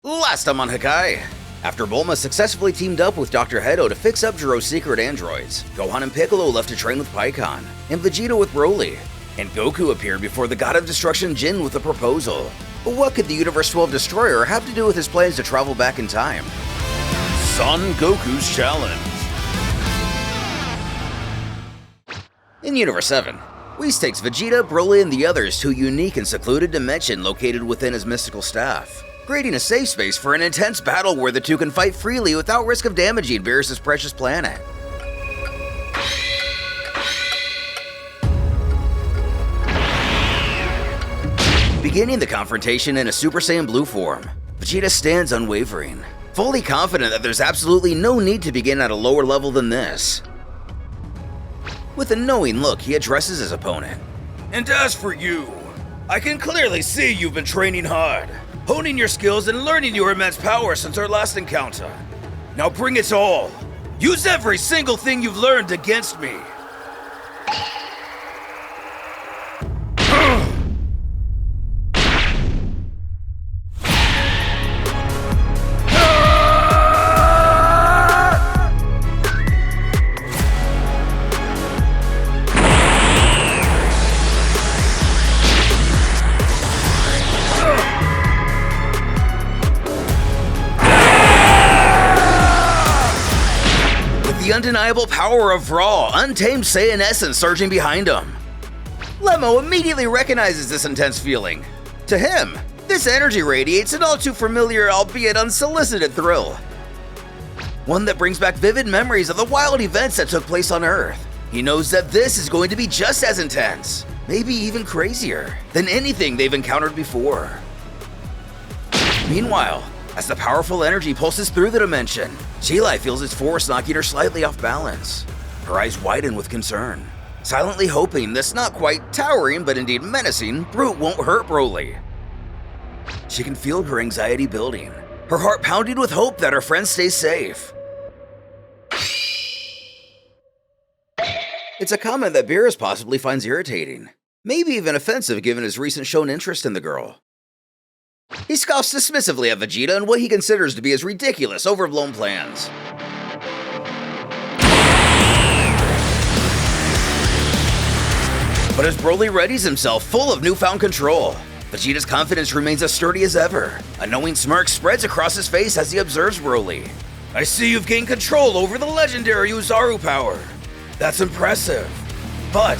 Last time on Hakai. After Bulma successfully teamed up with Dr. Hedo to fix up Gero's secret androids, Gohan and Piccolo left to train with Pikkon, and Vegeta with Broly, and Goku appeared before the God of Destruction Giin with a proposal. But what could the Universe 12 Destroyer have to do with his plans to travel back in time? Son Goku's Challenge. In Universe 7, Whis takes Vegeta, Broly, and the others to a unique and secluded dimension located within his mystical staff, creating a safe space for an intense battle where the two can fight freely without risk of damaging Beerus' precious planet. Beginning the confrontation in a Super Saiyan Blue form, Vegeta stands unwavering, fully confident that there's absolutely no need to begin at a lower level than this. With a knowing look, he addresses his opponent. And as for you, I can clearly see you've been training hard, honing your skills and learning your immense power since our last encounter. Now bring it all. Use every single thing you've learned against me. The undeniable power of raw, untamed Saiyan essence surging behind him. Lemmo immediately recognizes this intense feeling. To him, this energy radiates an all too familiar, albeit unsolicited thrill. One that brings back vivid memories of the wild events that took place on Earth. He knows that this is going to be just as intense, maybe even crazier, than anything they've encountered before. Meanwhile, as the powerful energy pulses through the dimension, Chilai feels its force knocking her slightly off balance. Her eyes widen with concern, silently hoping this not quite towering but indeed menacing brute won't hurt Broly. She can feel her anxiety building, her heart pounding with hope that her friend stays safe. It's a comment that Beerus possibly finds irritating, maybe even offensive given his recent shown interest in the girl. He scoffs dismissively at Vegeta and what he considers to be his ridiculous, overblown plans. But as Broly readies himself full of newfound control, Vegeta's confidence remains as sturdy as ever. A knowing smirk spreads across his face as he observes Broly. I see you've gained control over the legendary Uzaru power. That's impressive, but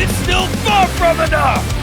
it's still far from enough!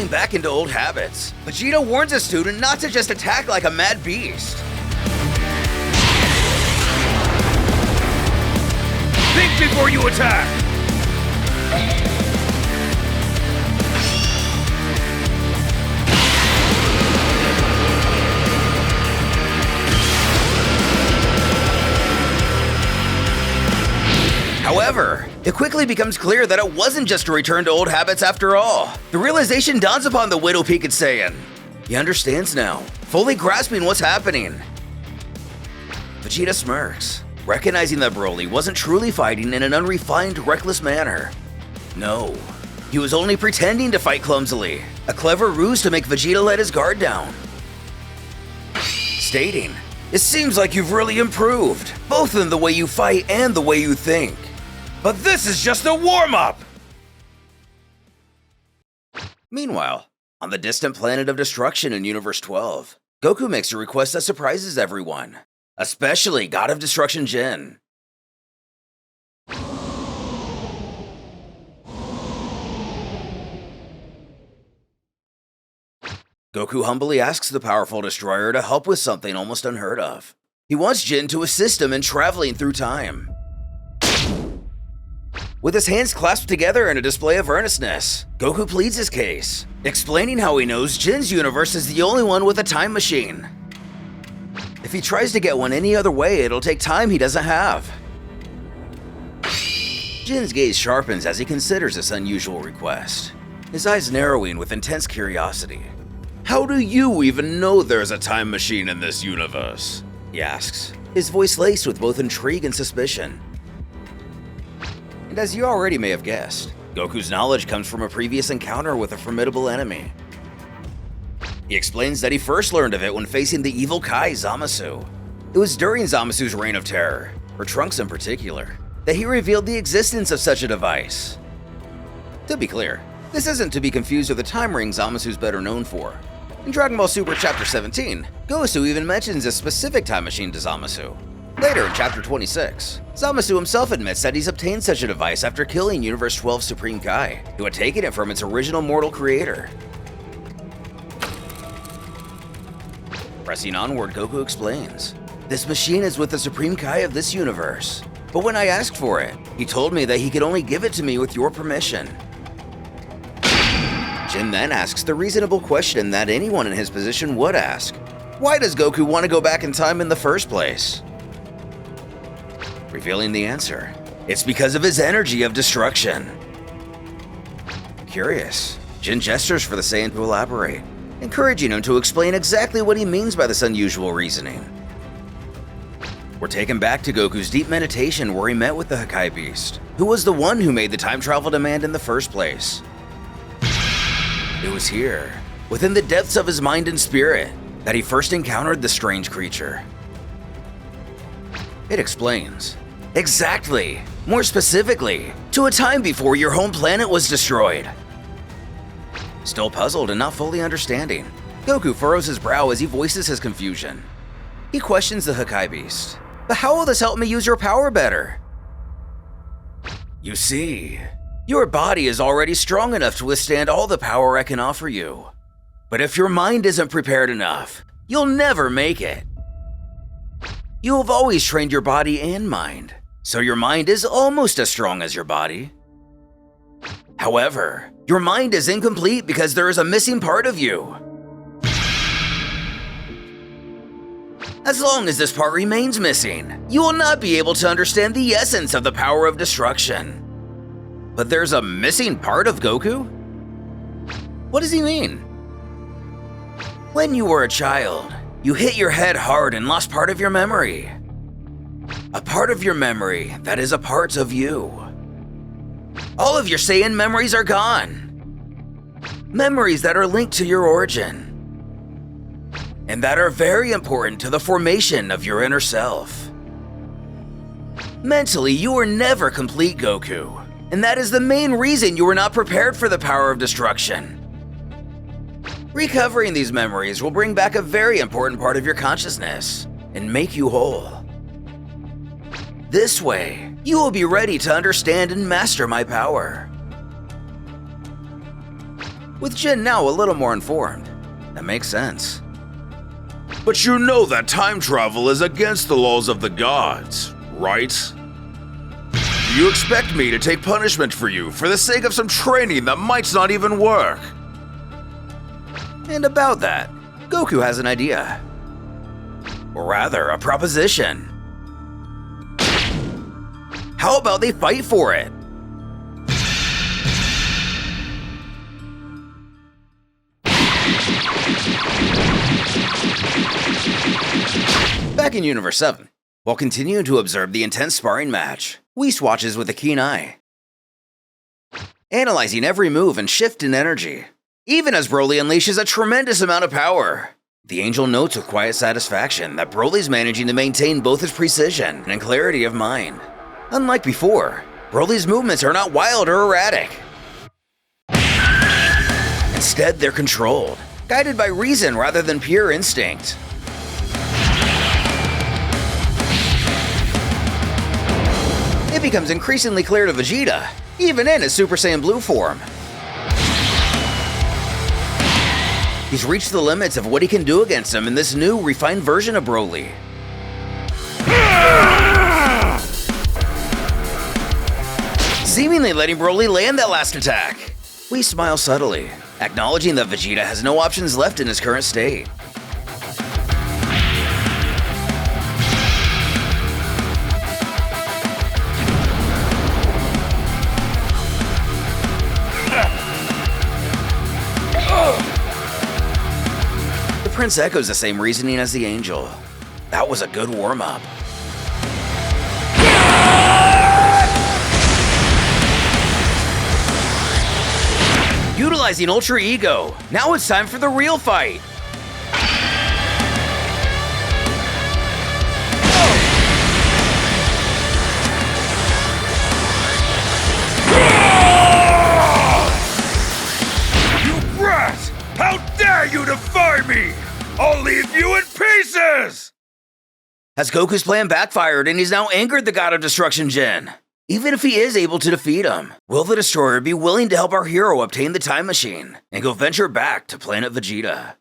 Back into old habits, Vegeta warns his student not to just attack like a mad beast. Think before you attack! However, it quickly becomes clear that it wasn't just a return to old habits after all. The realization dawns upon the widow-peaked Saiyan. He understands now, fully grasping what's happening. Vegeta smirks, recognizing that Broly wasn't truly fighting in an unrefined, reckless manner. No, he was only pretending to fight clumsily, a clever ruse to make Vegeta let his guard down. Stating, "It seems like you've really improved, both in the way you fight and the way you think. But this is just a warm-up!" Meanwhile, on the distant planet of destruction in Universe 12, Goku makes a request that surprises everyone, especially God of Destruction Giin. Goku humbly asks the powerful destroyer to help with something almost unheard of. He wants Giin to assist him in traveling through time. With his hands clasped together in a display of earnestness, Goku pleads his case, explaining how he knows Jin's universe is the only one with a time machine. If he tries to get one any other way, it'll take time he doesn't have. Jin's gaze sharpens as he considers this unusual request, his eyes narrowing with intense curiosity. How do you even know there's a time machine in this universe? He asks, his voice laced with both intrigue and suspicion. And as you already may have guessed, Goku's knowledge comes from a previous encounter with a formidable enemy. He explains that he first learned of it when facing the evil Kai Zamasu. It was during Zamasu's reign of terror, for Trunks in particular, that he revealed the existence of such a device. To be clear, this isn't to be confused with the time ring Zamasu's better known for. In Dragon Ball Super Chapter 17, Goku even mentions a specific time machine to Zamasu. Later in Chapter 26, Zamasu himself admits that he's obtained such a device after killing Universe 12's Supreme Kai, who had taken it from its original mortal creator. Pressing onward, Goku explains, "This machine is with the Supreme Kai of this universe, but when I asked for it, he told me that he could only give it to me with your permission." Giin then asks the reasonable question that anyone in his position would ask. Why does Goku want to go back in time in the first place? Revealing the answer, it's because of his energy of destruction. Curious, Giin gestures for the Saiyan to elaborate, encouraging him to explain exactly what he means by this unusual reasoning. We're taken back to Goku's deep meditation where he met with the Hakai Beast, who was the one who made the time travel demand in the first place. It was here, within the depths of his mind and spirit, that he first encountered the strange creature. It explains. Exactly, more specifically, to a time before your home planet was destroyed. Still puzzled and not fully understanding, Goku furrows his brow as he voices his confusion. He questions the Hakai Beast. But how will this help me use your power better? You see, your body is already strong enough to withstand all the power I can offer you. But if your mind isn't prepared enough, you'll never make it. You have always trained your body and mind, so your mind is almost as strong as your body. However, your mind is incomplete because there is a missing part of you. As long as this part remains missing, you will not be able to understand the essence of the power of destruction. But there's a missing part of Goku? What does he mean? When you were a child, you hit your head hard and lost part of your memory. A part of your memory that is a part of you. All of your Saiyan memories are gone. Memories that are linked to your origin. And that are very important to the formation of your inner self. Mentally, you were never complete, Goku. And that is the main reason you were not prepared for the power of destruction. Recovering these memories will bring back a very important part of your consciousness and make you whole. This way, you will be ready to understand and master my power. With Giin now a little more informed, that makes sense. But you know that time travel is against the laws of the gods, right? Do you expect me to take punishment for you for the sake of some training that might not even work? And about that, Goku has an idea. Or rather, a proposition. How about they fight for it? Back in Universe 7, while continuing to observe the intense sparring match, Whis watches with a keen eye, analyzing every move and shift in energy. Even as Broly unleashes a tremendous amount of power, the Angel notes with quiet satisfaction that Broly's managing to maintain both his precision and clarity of mind. Unlike before, Broly's movements are not wild or erratic. Instead, they're controlled, guided by reason rather than pure instinct. It becomes increasingly clear to Vegeta, even in his Super Saiyan Blue form. He's reached the limits of what he can do against him in this new, refined version of Broly. Seemingly letting Broly land that last attack. We smile subtly, acknowledging that Vegeta has no options left in his current state. The Prince echoes the same reasoning as the Angel. That was a good warm-up. Utilizing Ultra Ego, now it's time for the real fight. You brat! How dare you defy me! I'll leave you in pieces! As Goku's plan backfired and he's now angered the God of Destruction Giin. Even if he is able to defeat him, will the Destroyer be willing to help our hero obtain the time machine and go venture back to planet Vegeta?